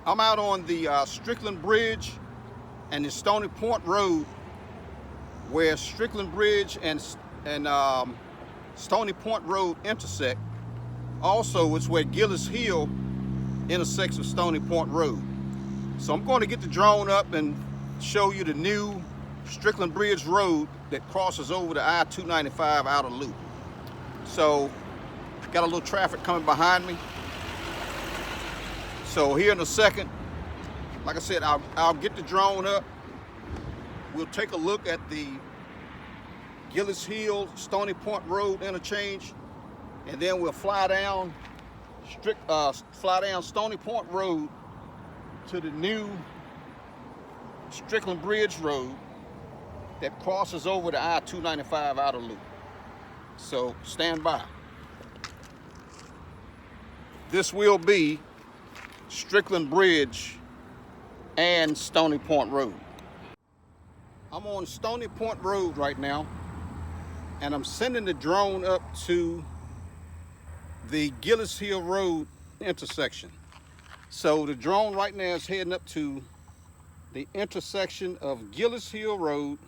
I'm out on the Strickland Bridge and the Stoney Point Road, where Strickland Bridge and Stoney Point Road intersect. Also, it's where Gillis Hill intersects with Stoney Point Road. So I'm going to get the drone up and show you the new Strickland Bridge Road that crosses over the I-295 outer loop. So, got a little traffic coming behind me. So here in a second, like I said, I'll get the drone up. We'll take a look at the Gillis Hill, Stoney Point Road interchange, and then we'll fly down Stoney Point Road to the new Strickland Bridge Road that crosses over the I-295 outer loop. So stand by. This will be Strickland Bridge and Stoney Point Road. I'm on Stoney Point Road right now, and I'm sending the drone up to the Gillis Hill Road intersection. So the drone right now is heading up to the intersection of Gillis Hill Road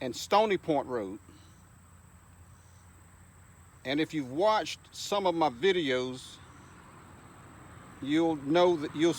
and Stoney Point Road. And if you've watched some of my videos, you'll know that you've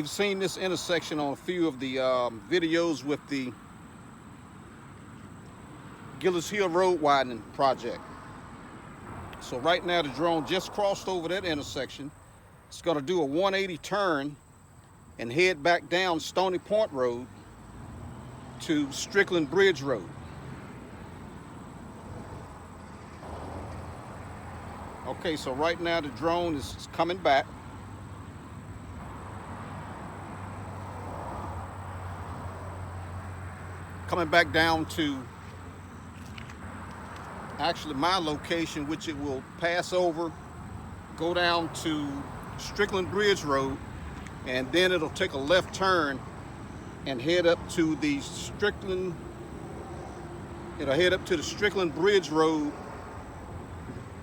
seen this intersection on a few of the videos with the Gillis Hill Road widening project. So right now the drone just crossed over that intersection. It's going to do a 180 turn and head back down Stoney Point Road to Strickland Bridge Road. Okay, so right now the drone is coming back. Coming back down to actually my location, which it will pass over, go down to Strickland Bridge Road, and then it'll take a left turn and head up to the Strickland Bridge Road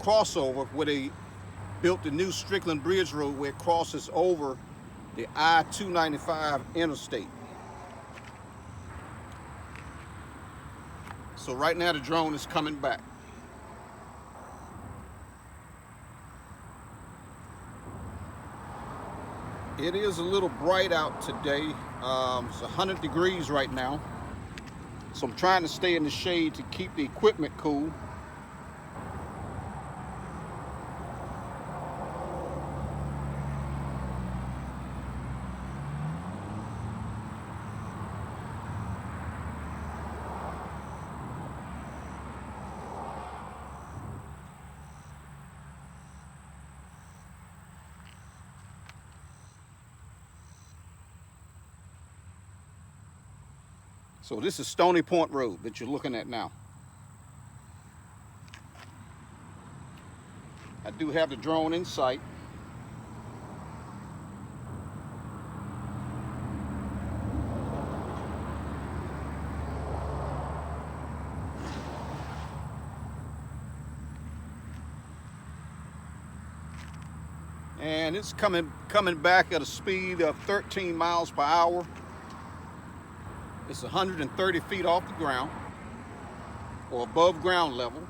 crossover, where they built the new Strickland Bridge Road, where it crosses over the I-295 interstate. So right now the drone is coming back. It is a little bright out today. It's 100 degrees right now. So I'm trying to stay in the shade to keep the equipment cool. So this is Stoney Point Road that you're looking at now. I do have the drone in sight. And it's coming back at a speed of 13 miles per hour. It's 130 feet off the ground, or above ground level.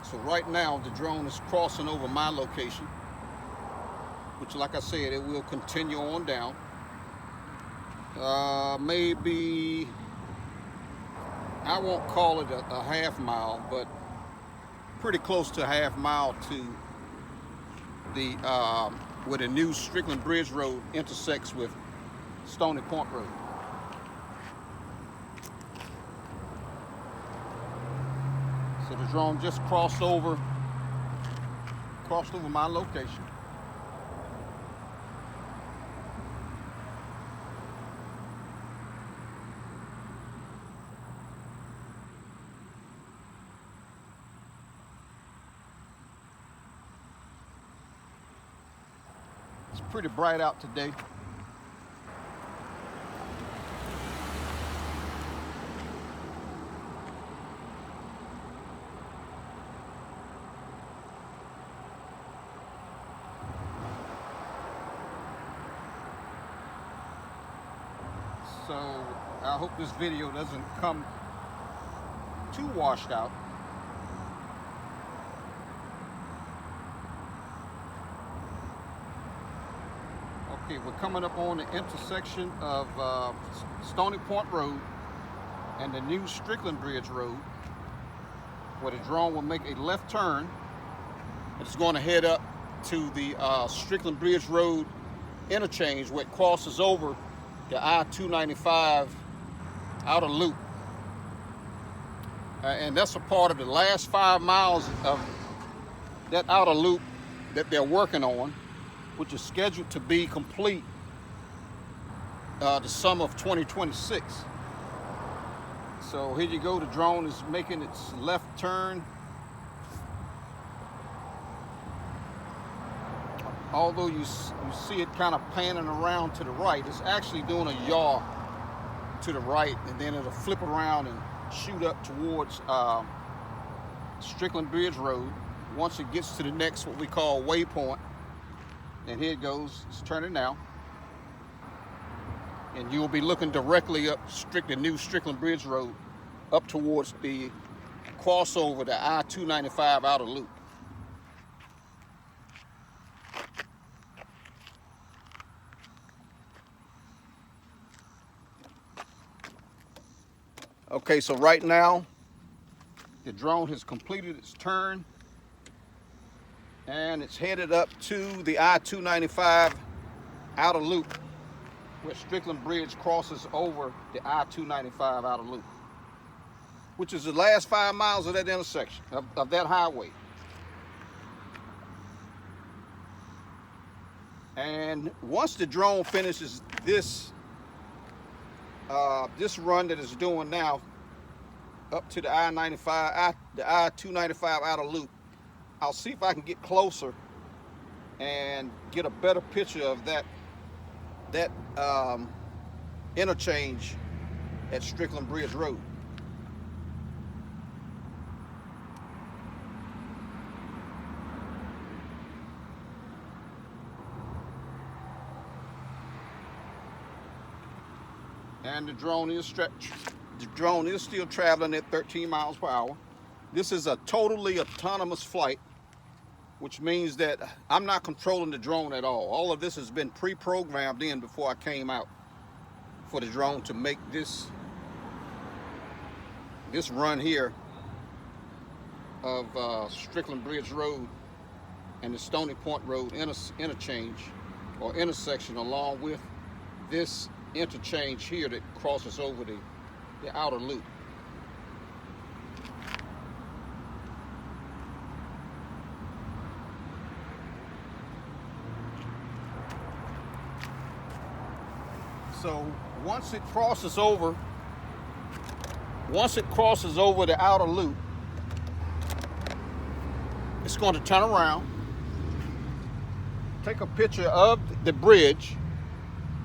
So right now the drone is crossing over my location, which, like I said, it will continue on down. Maybe, I won't call it a half mile, but pretty close to a half mile to the where the new Strickland Bridge Road intersects with Stoney Point Road. So the drone just crossed over my location. It's pretty bright out today. So I hope this video doesn't come too washed out. Okay, we're coming up on the intersection of Stoney Point Road and the new Strickland Bridge Rd, where the drone will make a left turn. It's going to head up to the Strickland Bridge Rd interchange, where it crosses over the I-295 outer loop. And that's a part of the last 5 miles of that outer loop that they're working on, which is scheduled to be complete the summer of 2026. So here you go, the drone is making its left turn. Although you see it kind of panning around to the right, it's actually doing a yaw to the right, and then it'll flip around and shoot up towards Strickland Bridge Rd. Once it gets to the next, what we call waypoint, and here it goes, it's turning now. And you'll be looking directly up the new Strickland Bridge Rd up towards the crossover, the I-295 outer loop. Okay, so right now, the drone has completed its turn and it's headed up to the I-295 outer loop, where Strickland Bridge crosses over the I-295 outer loop, which is the last 5 miles of that intersection, of that highway. And once the drone finishes this this run that it's doing now up to the I-295 outer loop, I'll see if I can get closer and get a better picture of that interchange at Strickland Bridge Rd. And the drone is still traveling at 13 miles per hour. This is a totally autonomous flight, which means that I'm not controlling the drone at all. All of this has been pre-programmed in before I came out for the drone to make this run here of Strickland Bridge Rd and the Stoney Point Road interchange or intersection, along with this interchange here that crosses over the outer loop. So once it crosses over the outer loop, it's going to turn around, take a picture of the bridge,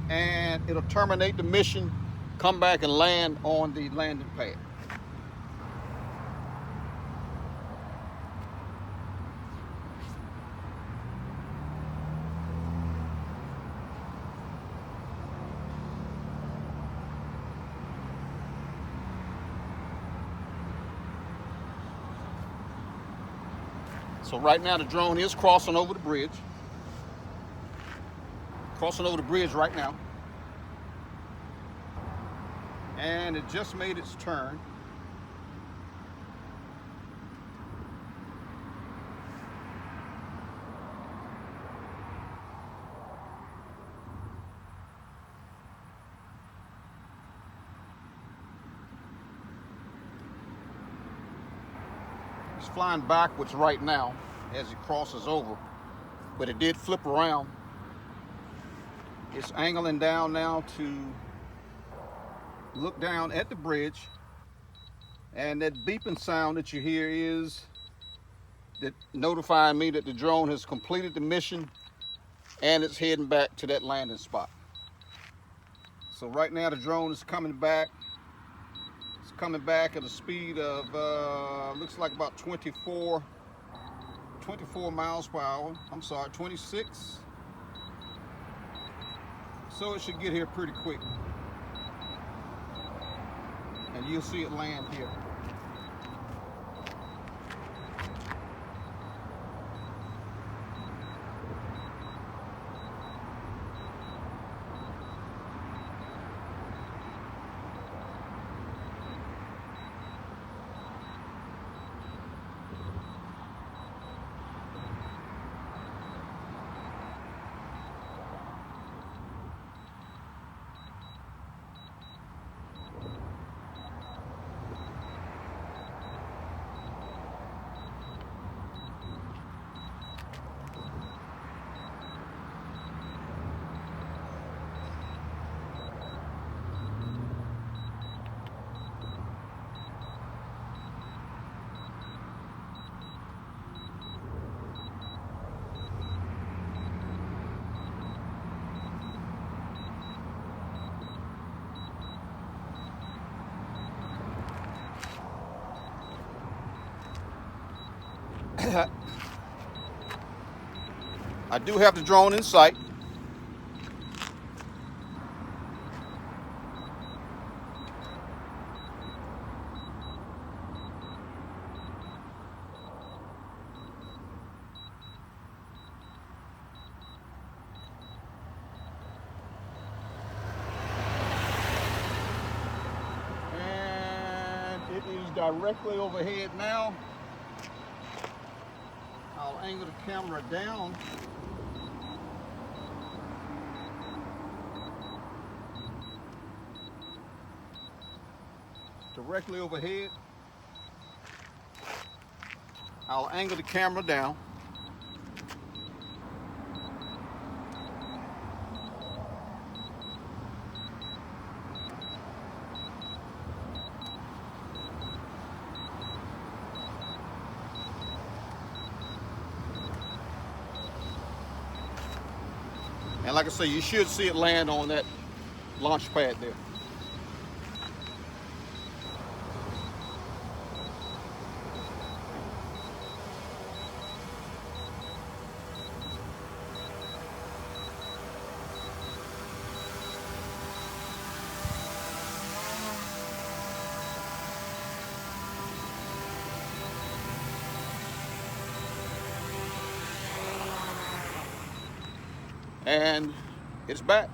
and it'll terminate the mission, come back and land on the landing pad. So right now the drone is crossing over the bridge. Crossing over the bridge right now. And it just made its turn. It's flying backwards right now as it crosses over, but it did flip around. It's angling down now to look down at the bridge, and that beeping sound that you hear is that notifying me that the drone has completed the mission and it's heading back to that landing spot. So right now the drone is coming back. It's coming back at a speed of looks like about 24 miles per hour. I'm sorry, 26. So it should get here pretty quick. and you'll see it land here. I do have the drone in sight. And it is directly overhead now. I'll angle the camera down. Directly overhead. I'll angle the camera down. And like I say, you should see it land on that launch pad there. And it's back.